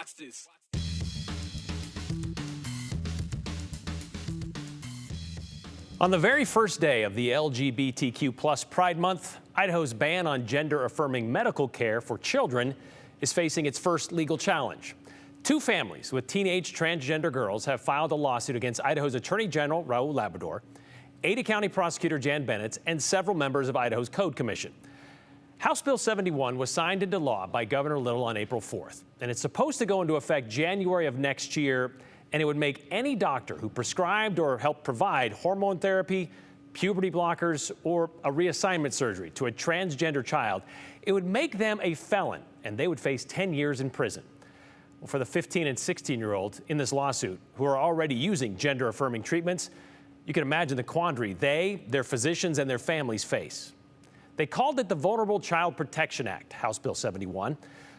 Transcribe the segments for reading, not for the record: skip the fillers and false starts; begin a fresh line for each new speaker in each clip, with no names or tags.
Watch this.
On the very first day of the LGBTQ plus Pride Month, Idaho's ban on gender-affirming medical care for children is facing its first legal challenge. Two families with teenage transgender girls have filed a lawsuit against Idaho's Attorney General Raul Labrador, Ada County Prosecutor Jan Bennett, and several members of Idaho's Code Commission. House Bill 71 was signed into law by Governor Little on April 4th, and it's supposed to go into effect January of next year, and it would make any doctor who prescribed or helped provide hormone therapy, puberty blockers, or a reassignment surgery to a transgender child, it would make them a felon, and they would face 10 years in prison. Well, for the 15 and 16-year-olds in this lawsuit who are already using gender-affirming treatments, you can imagine the quandary they, their physicians, and their families face. They called it the Vulnerable Child Protection Act, House Bill 71.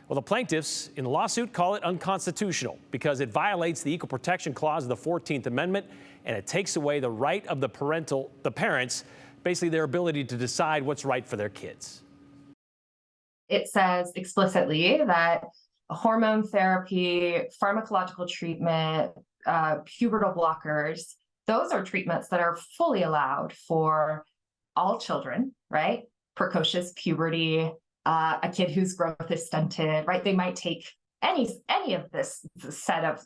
Well, the plaintiffs in the lawsuit call it unconstitutional because it violates the Equal Protection Clause of the 14th Amendment, and it takes away the right of the parents, basically their ability to decide what's right for their kids.
It says explicitly that hormone therapy, pharmacological treatment, pubertal blockers, those are treatments that are fully allowed for all children, right? Precocious puberty, a kid whose growth is stunted, right? They might take any of this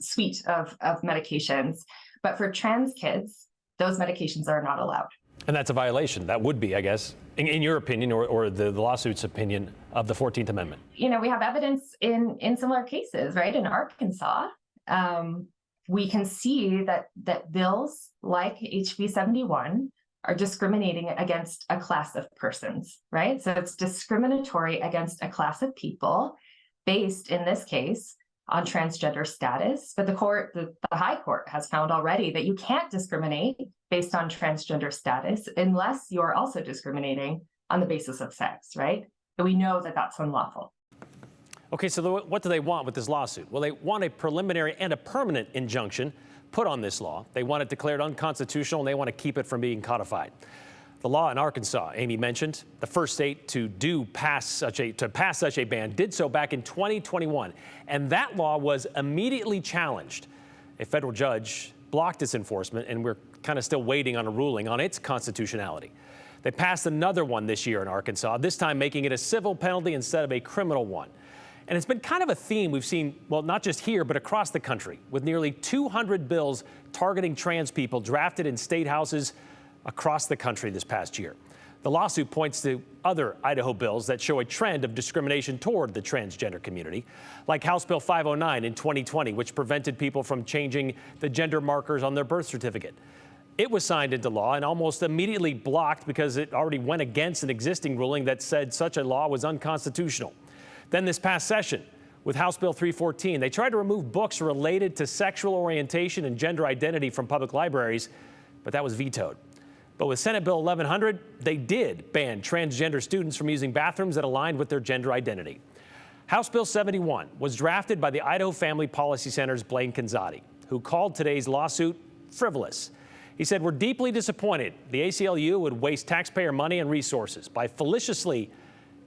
suite of medications, but for trans kids, those medications are not allowed.
And that's a violation. That would be, I guess, in your opinion, or the lawsuit's opinion, of the 14th Amendment.
You know, we have evidence in similar cases, right? In Arkansas, we can see that bills like HB 71 are discriminating against a class of persons, right? So it's discriminatory against a class of people based, in this case, on transgender status. But the high court has found already that you can't discriminate based on transgender status unless you're also discriminating on the basis of sex, right? So we know that that's unlawful.
Okay, so what do they want with this lawsuit? Well, they want a preliminary and a permanent injunction put on this law. They want it declared unconstitutional, and they want to keep it from being codified. The law in Arkansas, Amy mentioned, the first state to pass such a ban, did so back in 2021, and that law was immediately challenged. A federal judge blocked its enforcement, and we're kind of still waiting on a ruling on its constitutionality. They passed another one this year in Arkansas, this time making it a civil penalty instead of a criminal one. And it's been kind of a theme we've seen, well, not just here, but across the country, with nearly 200 bills targeting trans people drafted in state houses across the country this past year. The lawsuit points to other Idaho bills that show a trend of discrimination toward the transgender community, like House Bill 509 in 2020, which prevented people from changing the gender markers on their birth certificate. It was signed into law and almost immediately blocked because it already went against an existing ruling that said such a law was unconstitutional. Then this past session, with House Bill 314, they tried to remove books related to sexual orientation and gender identity from public libraries, but that was vetoed. But with Senate Bill 1100, they did ban transgender students from using bathrooms that aligned with their gender identity. House Bill 71 was drafted by the Idaho Family Policy Center's Blaine Canzati, who called today's lawsuit frivolous. He said, "We're deeply disappointed the ACLU would waste taxpayer money and resources by felicitously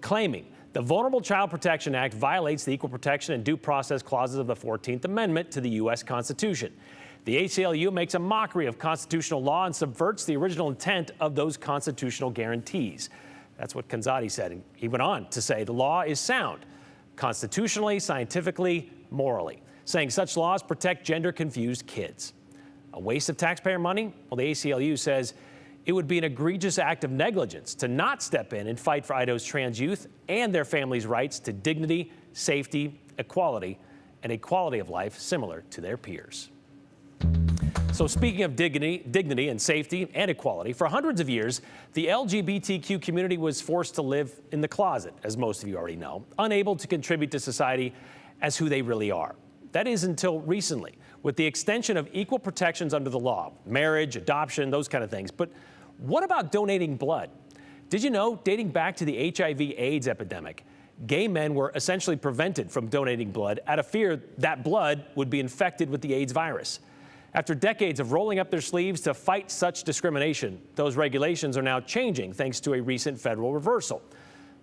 claiming the Vulnerable Child Protection Act violates the equal protection and due process clauses of the 14th Amendment to the U.S. Constitution. The ACLU makes a mockery of constitutional law and subverts the original intent of those constitutional guarantees." That's what Canzati said. And he went on to say the law is sound, constitutionally, scientifically, morally, saying such laws protect gender-confused kids. A waste of taxpayer money? Well, the ACLU says it would be an egregious act of negligence to not step in and fight for Idaho's trans youth and their families' rights to dignity, safety, equality, and a quality of life similar to their peers. So speaking of dignity and safety and equality, for hundreds of years, the LGBTQ community was forced to live in the closet, as most of you already know, unable to contribute to society as who they really are. That is until recently, with the extension of equal protections under the law, marriage, adoption, those kind of things. But what about donating blood? Did you know, dating back to the HIV/AIDS epidemic, gay men were essentially prevented from donating blood out of fear that blood would be infected with the AIDS virus. After decades of rolling up their sleeves to fight such discrimination, those regulations are now changing thanks to a recent federal reversal.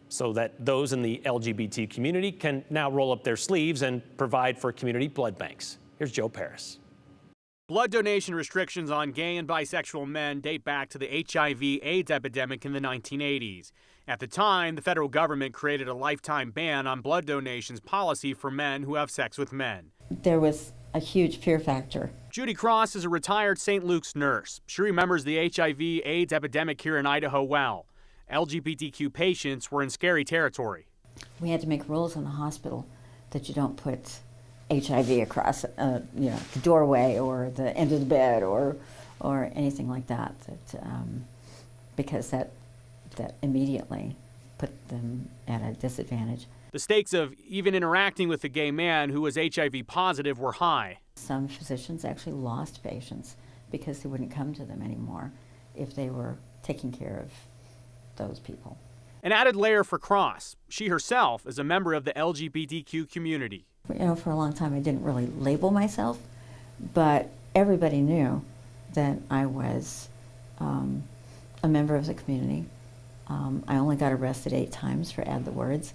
so that those in the LGBT community can now roll up their sleeves and provide for community blood banks. Here's Joe Paris.
Blood donation restrictions on gay and bisexual men date back to the HIV/AIDS epidemic in the 1980s. At the time, the federal government created a lifetime ban on blood donations policy for men who have sex with men.
There was a huge fear factor.
Judy Cross is a retired St. Luke's nurse. She remembers the HIV/AIDS epidemic here in Idaho well. LGBTQ patients were in scary territory.
We had to make rules in the hospital that you don't put HIV across the doorway or the end of the bed or anything like that, because that immediately put them at a disadvantage.
The stakes of even interacting with a gay man who was HIV positive were high.
Some physicians actually lost patients because they wouldn't come to them anymore if they were taking care of those people.
An added layer for Cross. She herself is a member of the LGBTQ community.
For a long time I didn't really label myself, but everybody knew that I was a member of the community. I only got arrested 8 times for Add the Words.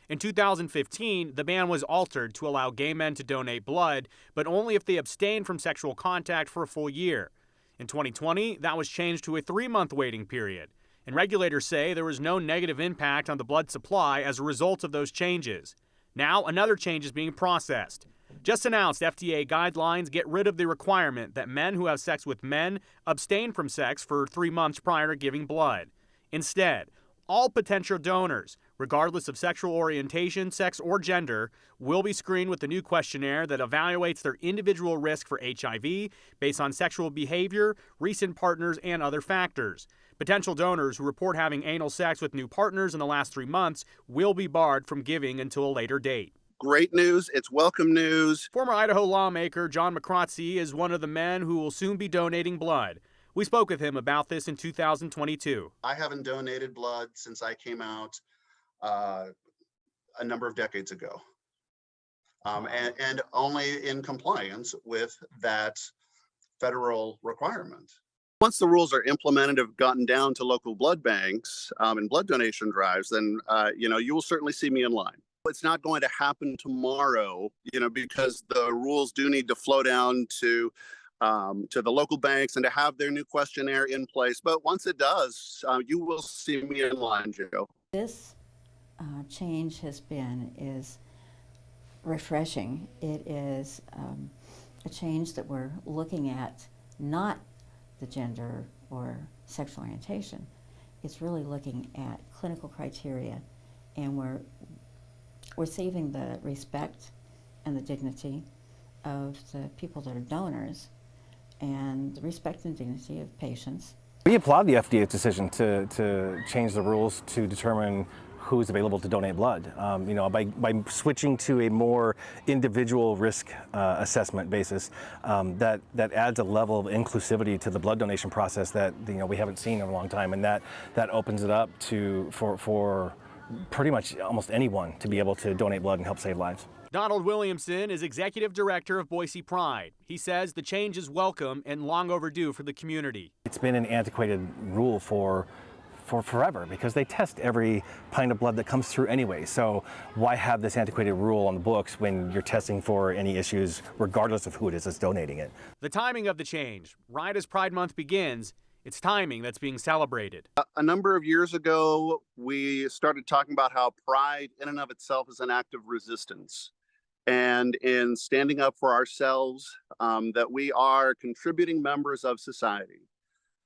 In 2015, the ban was altered to allow gay men to donate blood, but only if they abstained from sexual contact for a full year. In 2020, that was changed to a 3-month waiting period. And regulators say there was no negative impact on the blood supply as a result of those changes. Now, another change is being processed. Just announced FDA guidelines get rid of the requirement that men who have sex with men abstain from sex for 3 months prior to giving blood. Instead, all potential donors, regardless of sexual orientation, sex, or gender, will be screened with a new questionnaire that evaluates their individual risk for HIV based on sexual behavior, recent partners, and other factors. Potential donors who report having anal sex with new partners in the last 3 months will be barred from giving until a later date.
Great news. It's welcome news.
Former Idaho lawmaker John McCrotzy is one of the men who will soon be donating blood. We spoke with him about this in 2022.
I haven't donated blood since I came out a number of decades ago, and only in compliance with that federal requirement. Once the rules are implemented, have gotten down to local blood banks and blood donation drives, then you will certainly see me in line. It's not going to happen tomorrow, because the rules do need to flow down to the local banks and to have their new questionnaire in place. But once it does, you will see me in line, Joe.
This change is refreshing. It is a change that we're looking at not the gender or sexual orientation. It's really looking at clinical criteria, and we're saving the respect and the dignity of the people that are donors and the respect and dignity of patients.
We applaud the FDA's decision to change the rules to determine who's available to donate blood. By switching to a more individual risk assessment basis, that adds a level of inclusivity to the blood donation process that we haven't seen in a long time, and that opens it up for pretty much almost anyone to be able to donate blood and help save lives.
Donald Williamson is executive director of Boise Pride. He says the change is welcome and long overdue for the community.
It's been an antiquated rule for forever because they test every pint of blood that comes through anyway. So why have this antiquated rule on the books when you're testing for any issues regardless of who it is that's donating it?
The timing of the change, right as Pride Month begins, it's timing that's being celebrated.
A number of years ago, we started talking about how pride in and of itself is an act of resistance. And in standing up for ourselves, that we are contributing members of society,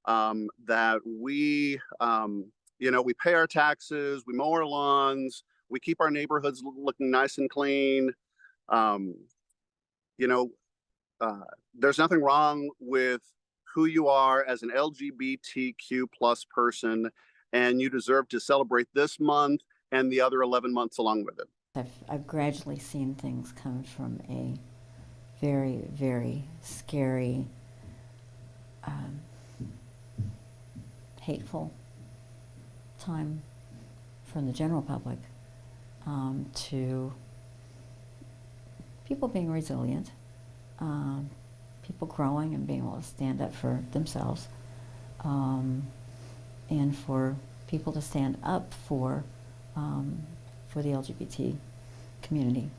that we pay our taxes, we mow our lawns, we keep our neighborhoods looking nice and clean. There's nothing wrong with who you are as an LGBTQ plus person, and you deserve to celebrate this month and the other 11 months along with it.
I've gradually seen things come from a very, very scary, hateful time from the general public to people being resilient, people growing and being able to stand up for themselves, and for people to stand up for for the LGBT community.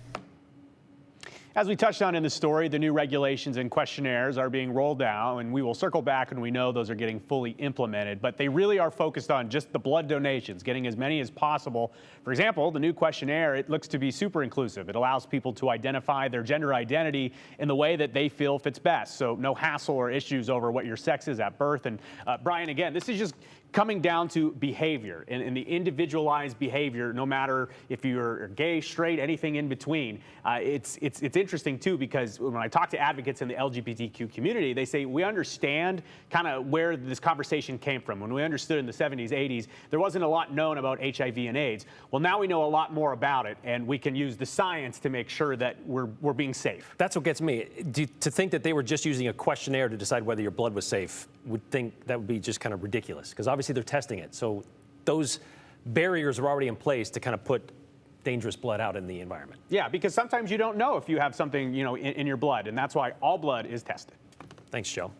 As we touched on in the story, the new regulations and questionnaires are being rolled out, and we will circle back when we know those are getting fully implemented. But they really are focused on just the blood donations, getting as many as possible. For example, the new questionnaire, it looks to be super inclusive. It allows people to identify their gender identity in the way that they feel fits best. So no hassle or issues over what your sex is at birth. And Brian, again, this is just coming down to behavior and the individualized behavior, no matter if you're gay, straight, anything in between. It's interesting too, because when I talk to advocates in the LGBTQ community, they say we understand kind of where this conversation came from. When we understood in the 70s, 80s, there wasn't a lot known about HIV and AIDS. Well, now we know a lot more about it, and we can use the science to make sure that we're being safe.
That's what gets me. To think that they were just using a questionnaire to decide whether your blood was safe, would think that would be just kind of ridiculous, because obviously they're testing it. So those barriers are already in place to kind of put dangerous blood out in the environment.
Yeah, because sometimes you don't know if you have something, in your blood, and that's why all blood is tested.
Thanks, Joe.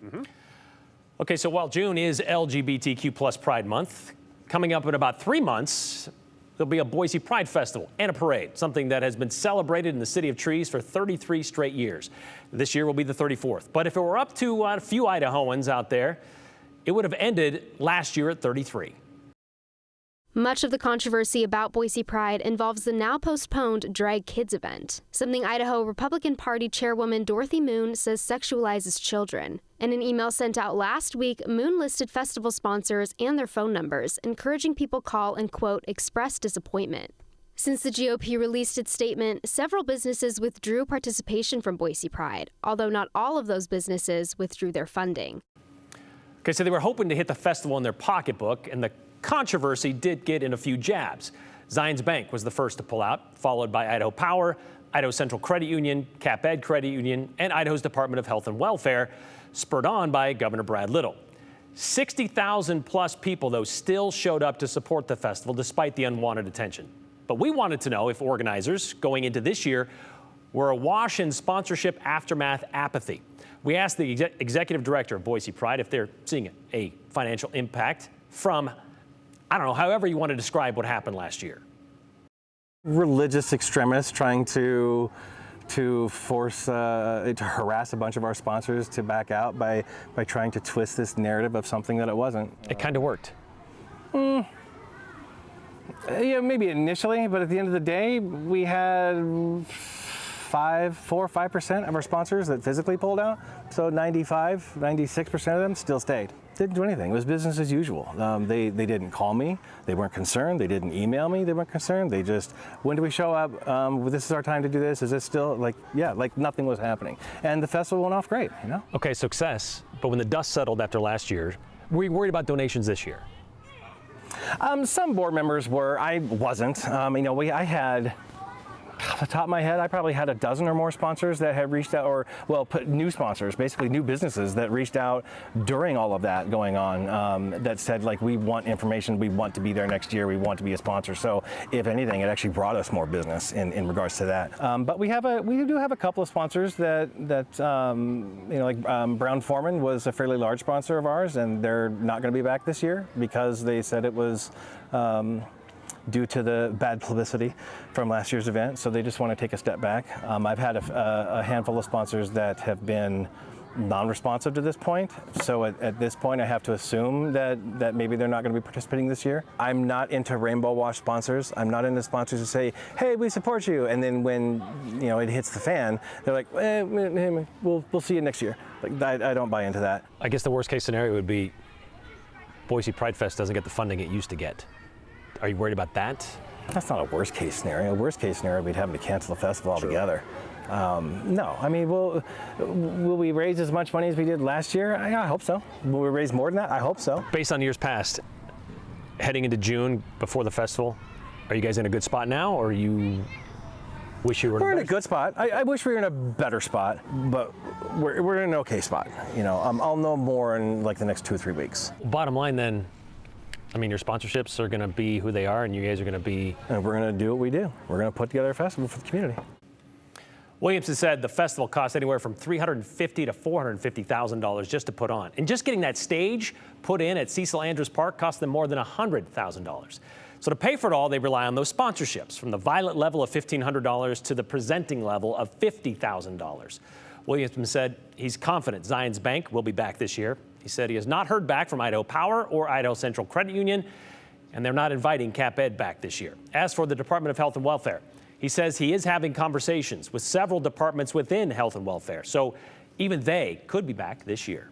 Okay, so while June is LGBTQ plus Pride Month, coming up in about 3 months, there'll be a Boise Pride Festival and a parade, something that has been celebrated in the City of Trees for 33 straight years. This year will be the 34th. But if it were up to a few Idahoans out there, it would have ended last year at 33.
Much of the controversy about Boise Pride involves the now postponed Drag Kids event, something Idaho Republican Party Chairwoman Dorothy Moon says sexualizes children. In an email sent out last week, Moon listed festival sponsors and their phone numbers, encouraging people call and, quote, express disappointment. Since the GOP released its statement, several businesses withdrew participation from Boise Pride, although not all of those businesses withdrew their funding.
Okay, so they were hoping to hit the festival in their pocketbook, and the controversy did get in a few jabs. Zions Bank was the first to pull out, followed by Idaho Power, Idaho Central Credit Union, Cap Ed Credit Union, and Idaho's Department of Health and Welfare, spurred on by Governor Brad Little. 60,000 plus people, though, still showed up to support the festival despite the unwanted attention. But we wanted to know if organizers going into this year were awash in sponsorship aftermath apathy. We asked the executive director of Boise Pride if they're seeing a financial impact from, I don't know, however you want to describe what happened last year.
Religious extremists trying to force, to harass a bunch of our sponsors to back out by trying to twist this narrative of something that it wasn't.
It kind of worked.
Yeah, maybe initially, but at the end of the day, we had 4 or 5% of our sponsors that physically pulled out. So 96% of them still stayed. Didn't do anything. It was business as usual. They didn't call me. They weren't concerned. They didn't email me. They weren't concerned. They just, when do we show up? This is our time to do this. Is it still like nothing was happening. And the festival went off great,
Okay, success. But when the dust settled after last year, were you worried about donations this year?
Some board members were. I wasn't. I had, off the top of my head, I probably had a dozen or more sponsors that have reached out, new sponsors, basically new businesses that reached out during all of that going on, that said, like, we want information, we want to be there next year, we want to be a sponsor. So if anything, it actually brought us more business in regards to that. But we do have a couple of sponsors that Brown Forman was a fairly large sponsor of ours, and they're not going to be back this year because they said it was due to the bad publicity from last year's event, so they just want to take a step back. I've had a handful of sponsors that have been non-responsive to this point, so at this point I have to assume that maybe they're not going to be participating this year. I'm not into rainbow wash sponsors. I'm not into sponsors who say, hey, we support you, and then when it hits the fan, they're like, we'll see you next year. Like, I don't buy into that.
I guess the worst case scenario would be Boise Pride Fest doesn't get the funding it used to get. Are you worried about that?
That's not a worst case scenario. Worst case scenario would be having to cancel the festival altogether. No, I mean, will we raise as much money as we did last year? I hope so. Will we raise more than that? I hope so.
Based on years past, heading into June before the festival, are you guys in a good spot now, or you wish you were?
We're in a good spot. I wish we were in a better spot, but we're in an okay spot. I'll know more in like the next 2 or 3 weeks.
Bottom line, then. I mean, your sponsorships are going to be who they are, and you guys are going to be...
And we're going to do what we do. We're going to put together a festival for the community.
Williamson said the festival costs anywhere from $350,000 to $450,000 just to put on. And just getting that stage put in at Cecil Andrews Park cost them more than $100,000. So to pay for it all, they rely on those sponsorships, from the Violet level of $1,500 to the presenting level of $50,000. Williamson said he's confident Zions Bank will be back this year. He said he has not heard back from Idaho Power or Idaho Central Credit Union, and they're not inviting CapEd back this year. As for the Department of Health and Welfare, he says he is having conversations with several departments within health and welfare, so even they could be back this year.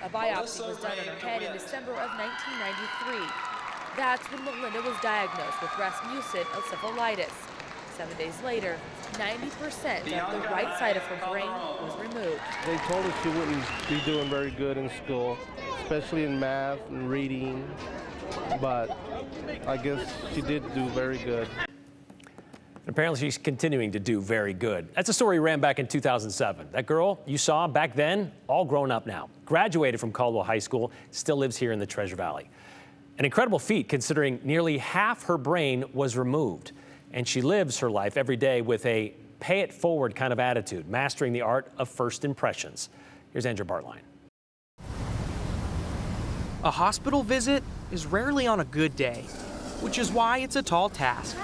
A biopsy was done on her head in December of 1993. That's when Melinda was diagnosed with Rasmussen encephalitis. 7 days later, 90% of the right side of her brain was removed.
They told us she wouldn't be doing very good in school, especially in math and reading, but I guess she did do very good.
Apparently she's continuing to do very good. That's a story ran back in 2007. That girl you saw back then, all grown up now, graduated from Caldwell High School, still lives here in the Treasure Valley. An incredible feat considering nearly half her brain was removed. And she lives her life every day with a pay it forward kind of attitude, mastering the art of first impressions. Here's Andrew Bartline.
A hospital visit is rarely on a good day, which is why it's a tall task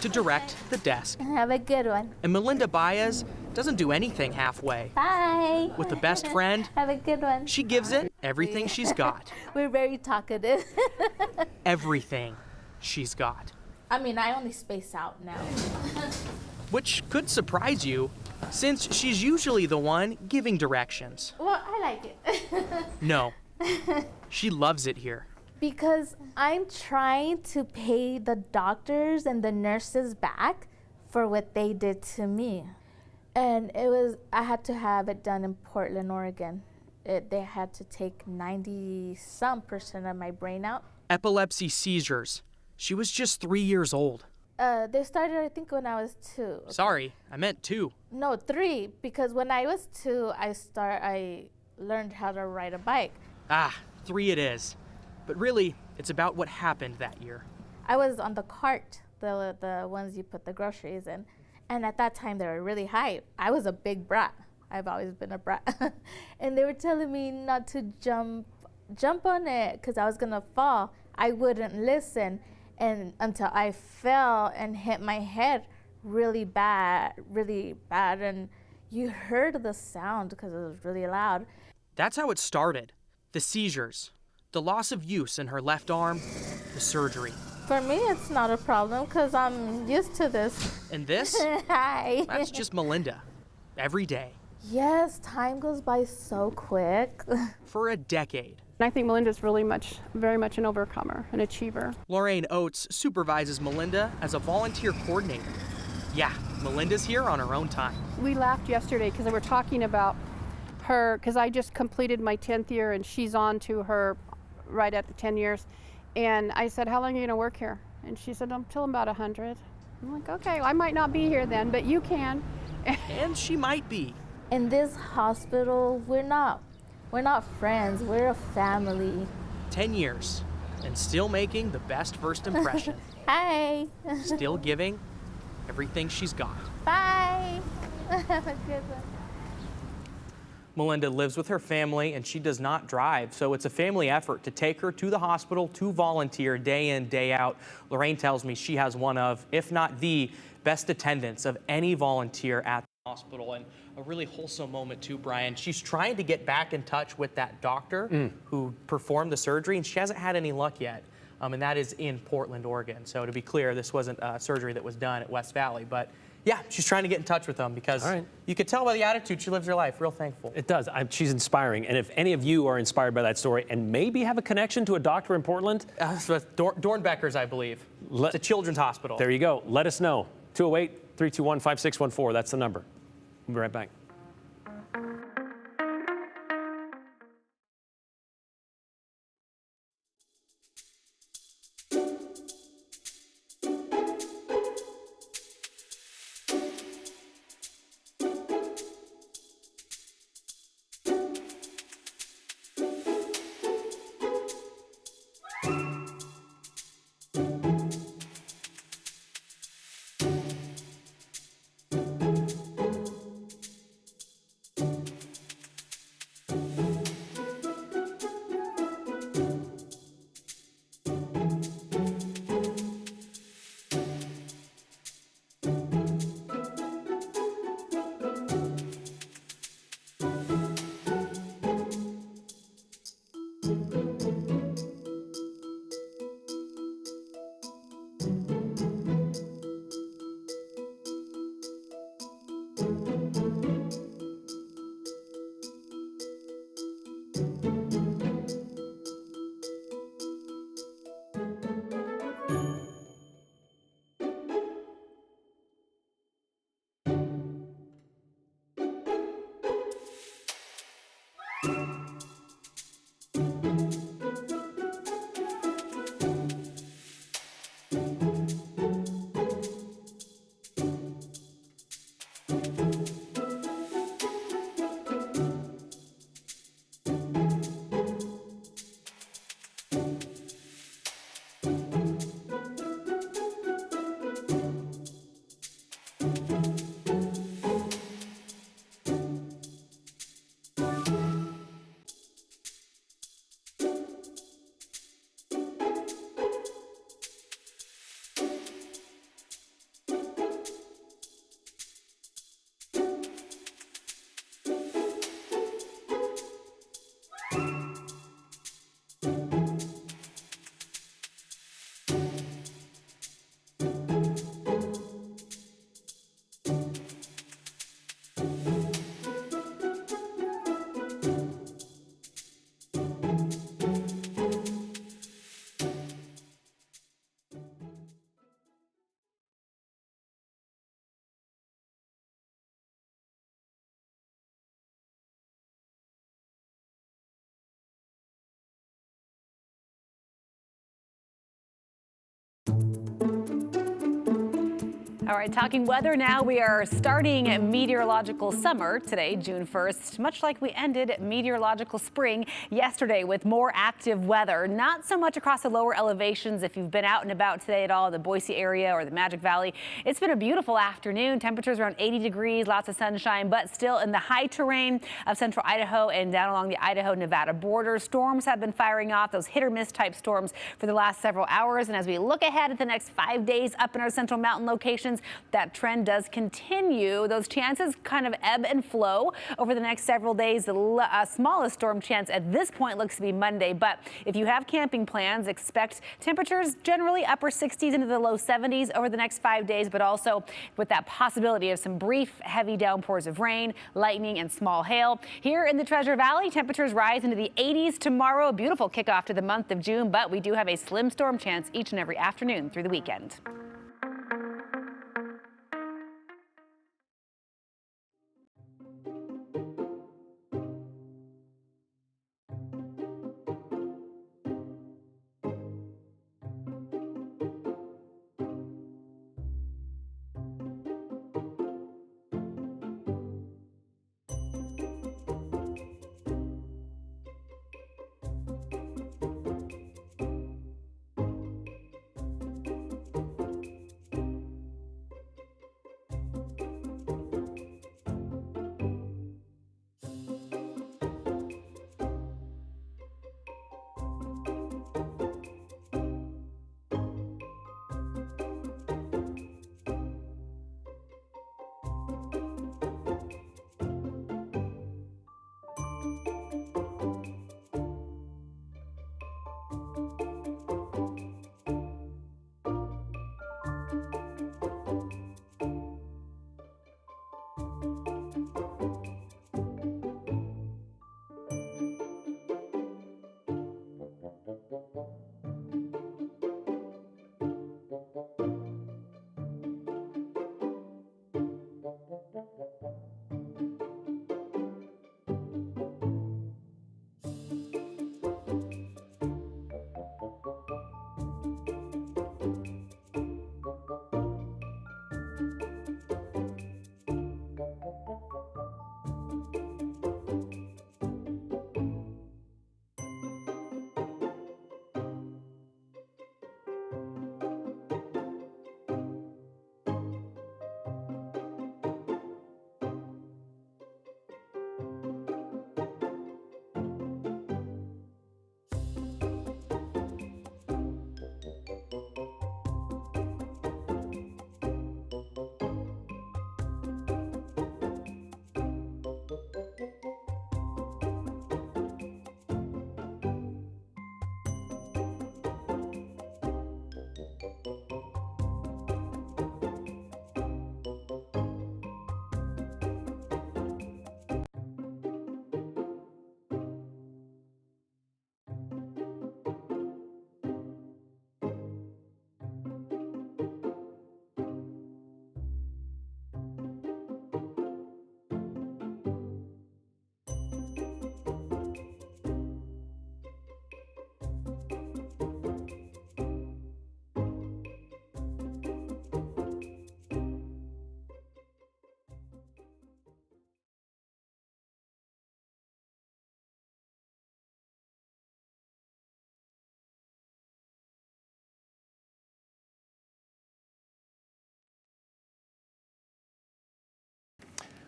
to direct the desk.
Have a good one.
And Melinda Baez doesn't do anything halfway.
Bye.
With a best friend,
Have a good one.
she gives it everything she's got.
We're very talkative.
Everything she's got.
I mean, I only space out now.
Which could surprise you, since she's usually the one giving directions.
Well, I like it.
No, she loves it here.
Because I'm trying to pay the doctors and the nurses back for what they did to me. And I had to have it done in Portland, Oregon. They had to take 90-some% of my brain out.
Epilepsy seizures. She was just 3 years old.
They started, I think, when I was 2.
Sorry, I meant 2.
No, 3, because when I was 2, I learned how to ride a bike.
3 it is. But really, it's about what happened that year.
I was on the cart, the ones you put the groceries in. And at that time, they were really high. I was a big brat. I've always been a brat. And they were telling me not to jump on it because I was going to fall. I wouldn't listen until I fell and hit my head really bad. And you heard the sound because it was really loud.
That's how it started. The seizures. The loss of use in her left arm, the surgery.
For me, it's not a problem because I'm used to this.
And this?
Hi.
That's just Melinda. Every day.
Yes, time goes by so quick.
For a decade.
I think Melinda's really very much an overcomer, an achiever.
Lorraine Oates supervises Melinda as a volunteer coordinator. Yeah, Melinda's here on her own time.
We laughed yesterday because they were talking about her, because I just completed my 10th year and she's on to her right at the 10 years. And I said, how long are you going to work here? And she said, until I'm about 100. I'm like, okay, well, I might not be here then, but you can.
And she might be.
In this hospital, we're not friends, we're a family.
10 years and still making the best first impression.
Hi.
Still giving everything she's got.
Bye. Have a good one.
Melinda lives with her family and she does not drive, so it's a family effort to take her to the hospital to volunteer day in, day out. Lorraine tells me she has one of, if not the best attendance of any volunteer at the hospital, and a really wholesome moment too, Brian. She's trying to get back in touch with that doctor who performed the surgery, and she hasn't had any luck yet. And that is in Portland, Oregon. So to be clear, this wasn't a surgery that was done at West Valley, but yeah, she's trying to get in touch with them because you could tell by the attitude she lives her life, real thankful.
It does. She's inspiring. And if any of you are inspired by that story and maybe have a connection to a doctor in Portland,
Dornbeckers, I believe. It's a children's hospital.
There you go. Let us know. 208-321-5614. That's the number. We'll be right back.
All right, talking weather now. We are starting meteorological summer today, June 1st, much like we ended meteorological spring yesterday with more active weather. Not so much across the lower elevations. If you've been out and about today at all in the Boise area or the Magic Valley, it's been a beautiful afternoon. Temperatures around 80 degrees, lots of sunshine, but still in the high terrain of central Idaho and down along the Idaho-Nevada border. Storms have been firing off, those hit or miss type storms for the last several hours. And as we look ahead at the next 5 days up in our central mountain locations, that trend does continue. Those chances kind of ebb and flow over the next several days. The smallest storm chance at this point looks to be Monday, but if you have camping plans, expect temperatures generally upper 60s into the low 70s over the next 5 days, but also with that possibility of some brief heavy downpours of rain, lightning, and small hail. Here in the Treasure Valley, temperatures rise into the 80s tomorrow. A beautiful kickoff to the month of June, but we do have a slim storm chance each and every afternoon through the weekend.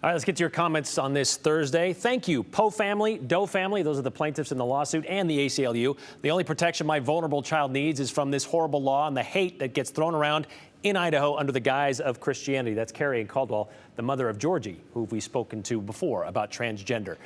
All right, let's get to your comments on this Thursday. Thank you, Poe family, Doe family. Those are the plaintiffs in the lawsuit, and the ACLU. The only protection my vulnerable child needs is from this horrible law and the hate that gets thrown around in Idaho under the guise of Christianity. That's Carrie Ann Caldwell, the mother of Georgie, who we've spoken to before about transgender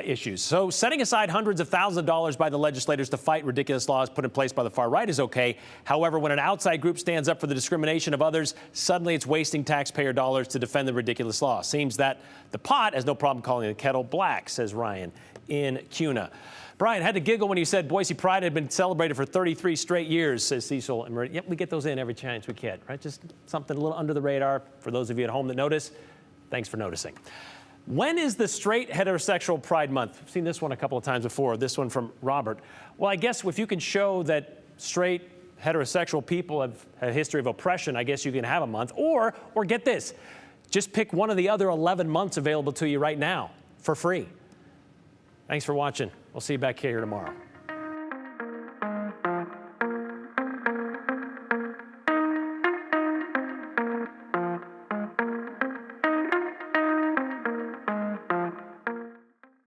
issues. So setting aside hundreds of thousands of dollars by the legislators to fight ridiculous laws put in place by the far right is okay. However, when an outside group stands up for the discrimination of others, suddenly it's wasting taxpayer dollars to defend the ridiculous law. Seems that the pot has no problem calling the kettle black, says Ryan in Kuna. Brian, had to giggle when you said Boise Pride had been celebrated for 33 straight years, says Cecil. And yep, we get those in every chance we can, right? Just something a little under the radar for those of you at home that notice. Thanks for noticing. When is the straight heterosexual Pride Month? I've seen this one a couple of times before, this one from Robert. Well, I guess if you can show that straight heterosexual people have a history of oppression, I guess you can have a month. Or get this, just pick one of the other 11 months available to you right now for free. Thanks for watching. We'll see you back here tomorrow.